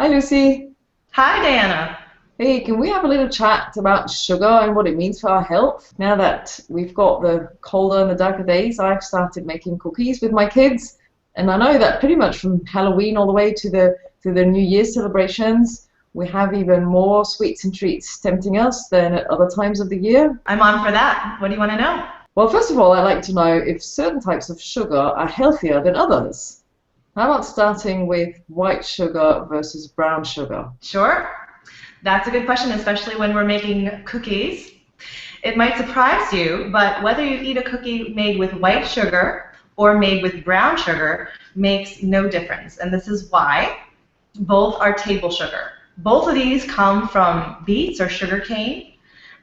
Hi, Lucy. Hi, Diana. Hey, can we have a little chat about sugar and what it means for our health? Now that we've got the colder and the darker days, I've started making cookies with my kids, and I know that pretty much from Halloween all the way to the New Year's celebrations, we have even more sweets and treats tempting us than at other times of the year. I'm on for that. What do you want to know? Well, first of all, I'd like to know if certain types of sugar are healthier than others. How about starting with white sugar versus brown sugar? Sure. That's a good question, especially when we're making cookies. It might surprise you, but whether you eat a cookie made with white sugar or made with brown sugar makes no difference. And this is why both are table sugar. Both of these come from beets or sugar cane,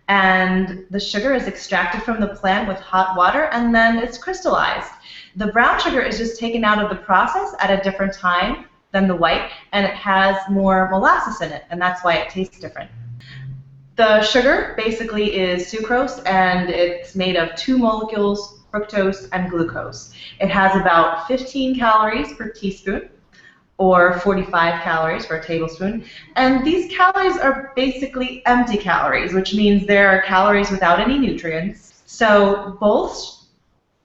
and the sugar is extracted from the plant with hot water and then it's crystallized. The brown sugar is just taken out of the process at a different time than the white, and it has more molasses in it, and that's why it tastes different. The sugar basically is sucrose, and it's made of two molecules, fructose and glucose. It has about 15 calories per teaspoon, or 45 calories per tablespoon, and these calories are basically empty calories, which means they're calories without any nutrients. So both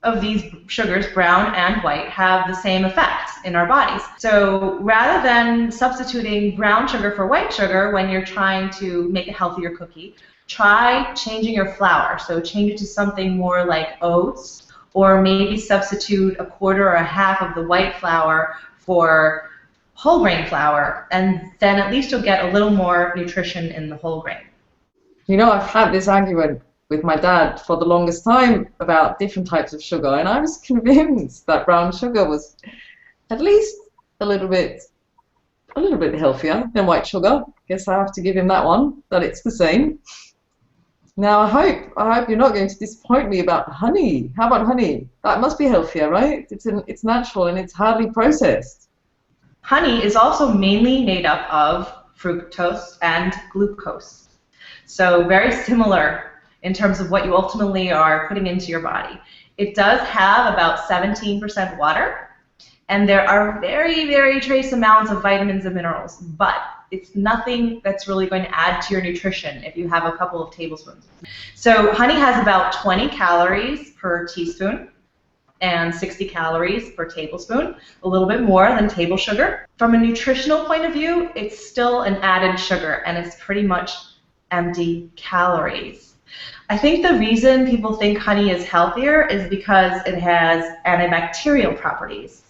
of these sugars, brown and white, have the same effect in our bodies. So rather than substituting brown sugar for white sugar when you're trying to make a healthier cookie, try changing your flour. So change it to something more like oats, or maybe substitute a quarter or a half of the white flour for whole grain flour, and then at least you'll get a little more nutrition in the whole grain. You know, I've had this argument with my dad for the longest time about different types of sugar, and I was convinced that brown sugar was at least a little bit healthier than white sugar. Guess I have to give him that one, that it's the same. Now I hope you're not going to disappoint me about honey. How about honey? That must be healthier, right? It's natural and it's hardly processed. Honey is also mainly made up of fructose and glucose. So very similar in terms of what you ultimately are putting into your body. It does have about 17% water, and there are very, very trace amounts of vitamins and minerals, but it's nothing that's really going to add to your nutrition if you have a couple of tablespoons. So honey has about 20 calories per teaspoon and 60 calories per tablespoon, a little bit more than table sugar. From a nutritional point of view, it's still an added sugar, and it's pretty much empty calories. I think the reason people think honey is healthier is because it has antibacterial properties.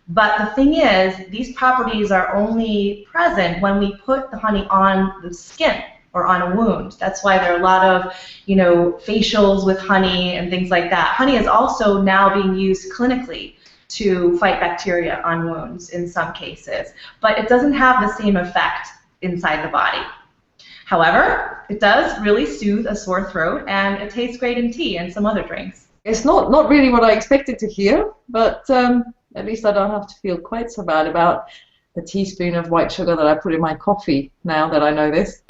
But the thing is, these properties are only present when we put the honey on the skin or on a wound. That's why there are a lot of, facials with honey and things like that. Honey is also now being used clinically to fight bacteria on wounds in some cases, but it doesn't have the same effect inside the body. However, it does really soothe a sore throat, and it tastes great in tea and some other drinks. It's not really what I expected to hear, but at least I don't have to feel quite so bad about the teaspoon of white sugar that I put in my coffee now that I know this.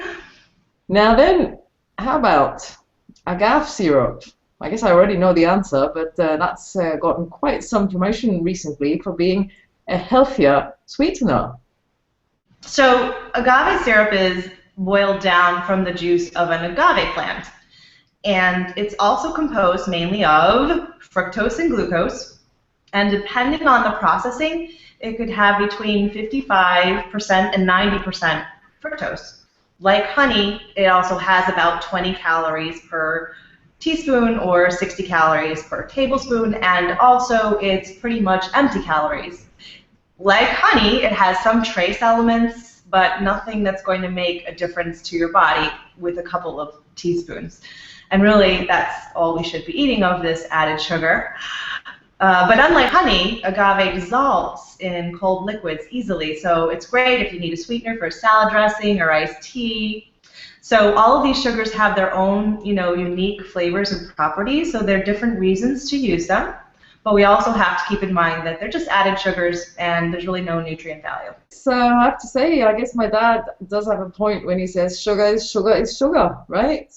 Now then, how about agave syrup? I guess I already know the answer, but that's gotten quite some promotion recently for being a healthier sweetener. So agave syrup is boiled down from the juice of an agave plant, and it's also composed mainly of fructose and glucose, and depending on the processing, it could have between 55% and 90% fructose. Like honey, it also has about 20 calories per teaspoon or 60 calories per tablespoon, and also it's pretty much empty calories. Like honey, it has some trace elements, but nothing that's going to make a difference to your body with a couple of teaspoons. And really, that's all we should be eating of this added sugar. But unlike honey, agave dissolves in cold liquids easily, so it's great if you need a sweetener for salad dressing or iced tea. So all of these sugars have their own, unique flavors and properties, so there are different reasons to use them. But we also have to keep in mind that they're just added sugars, and there's really no nutrient value. So I have to say, I guess my dad does have a point when he says sugar is sugar is sugar, right?